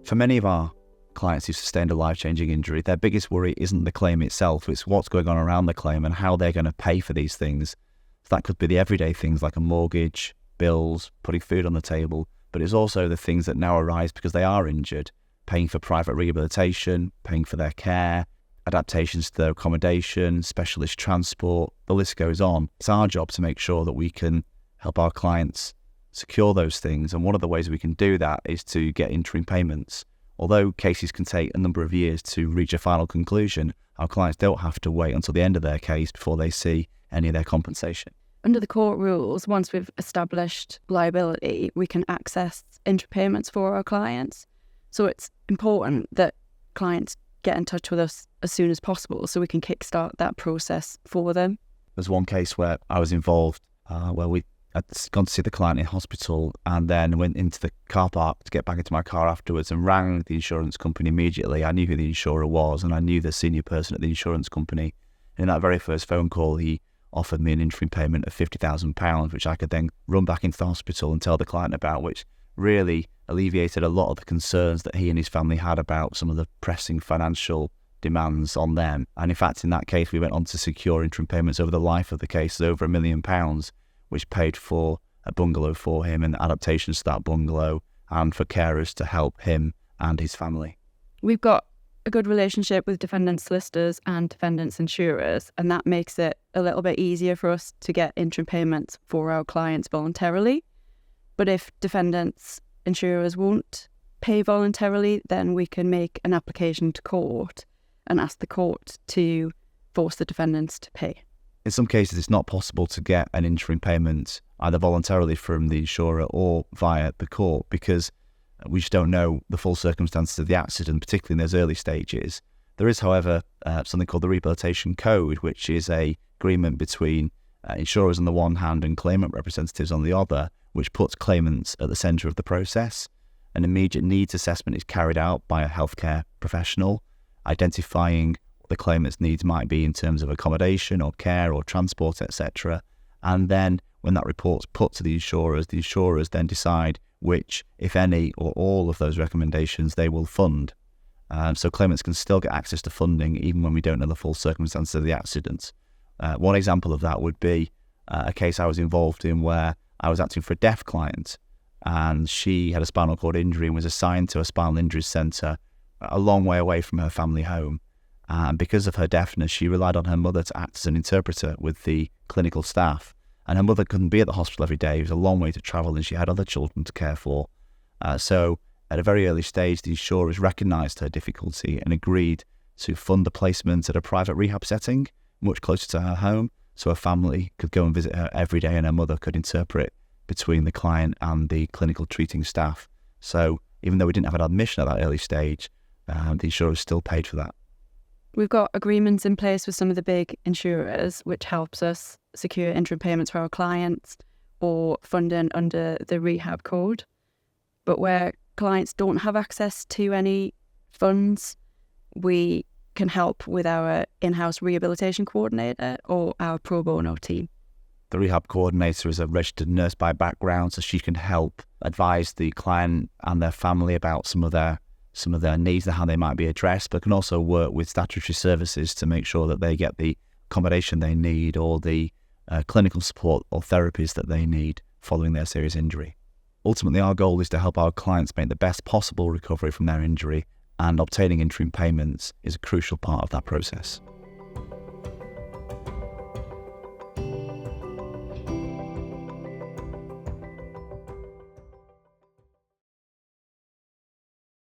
For many of our clients who've sustained a life-changing injury, their biggest worry isn't the claim itself, it's what's going on around the claim and how they're going to pay for these things. So that could be the everyday things like a mortgage, bills, putting food on the table, but it's also the things that now arise because they are injured, paying for private rehabilitation, paying for their care, adaptations to their accommodation, specialist transport, the list goes on. It's our job to make sure that we can help our clients secure those things, and one of the ways we can do that is to get interim payments. Although cases can take a number of years to reach a final conclusion, our clients don't have to wait until the end of their case before they see any of their compensation. Under the court rules, once we've established liability, we can access interim payments for our clients. So it's important that clients get in touch with us as soon as possible so we can kickstart that process for them. There's one case where I was involved where I'd gone to see the client in hospital and then went into the car park to get back into my car afterwards and rang the insurance company immediately. I knew who the insurer was and I knew the senior person at the insurance company. In that very first phone call, he offered me an interim payment of £50,000, which I could then run back into the hospital and tell the client about, which really alleviated a lot of the concerns that he and his family had about some of the pressing financial demands on them. And in fact, in that case, we went on to secure interim payments over the life of the case, over £1 million, which paid for a bungalow for him and adaptations to that bungalow and for carers to help him and his family. We've got a good relationship with defendants' solicitors and defendants' insurers, and that makes it a little bit easier for us to get interim payments for our clients voluntarily. But if defendants' insurers won't pay voluntarily, then we can make an application to court and ask the court to force the defendants to pay. In some cases, it's not possible to get an interim payment either voluntarily from the insurer or via the court because we just don't know the full circumstances of the accident, particularly in those early stages. There is, however, something called the Rehabilitation Code, which is an agreement between insurers on the one hand and claimant representatives on the other, which puts claimants at the centre of the process. An immediate needs assessment is carried out by a healthcare professional, identifying what the claimant's needs might be in terms of accommodation or care or transport, etc. And then when that report's put to the insurers then decide which, if any, or all of those recommendations they will fund. So claimants can still get access to funding even when we don't know the full circumstances of the accident. One example of that would be a case I was involved in where I was acting for a deaf client and she had a spinal cord injury and was assigned to a spinal injury centre a long way away from her family home. And because of her deafness, she relied on her mother to act as an interpreter with the clinical staff. And her mother couldn't be at the hospital every day. It was a long way to travel and she had other children to care for. So at a very early stage, the insurers recognised her difficulty and agreed to fund a placement at a private rehab setting, much closer to her home, so her family could go and visit her every day and her mother could interpret between the client and the clinical treating staff. So even though we didn't have an admission at that early stage, the insurers still paid for that. We've got agreements in place with some of the big insurers, which helps us secure interim payments for our clients or funding under the rehab code. But where clients don't have access to any funds, we can help with our in-house rehabilitation coordinator or our pro bono team. The rehab coordinator is a registered nurse by background, so she can help advise the client and their family about some of their needs and how they might be addressed, but can also work with statutory services to make sure that they get the accommodation they need or the clinical support or therapies that they need following their serious injury. Ultimately, our goal is to help our clients make the best possible recovery from their injury, and obtaining interim payments is a crucial part of that process.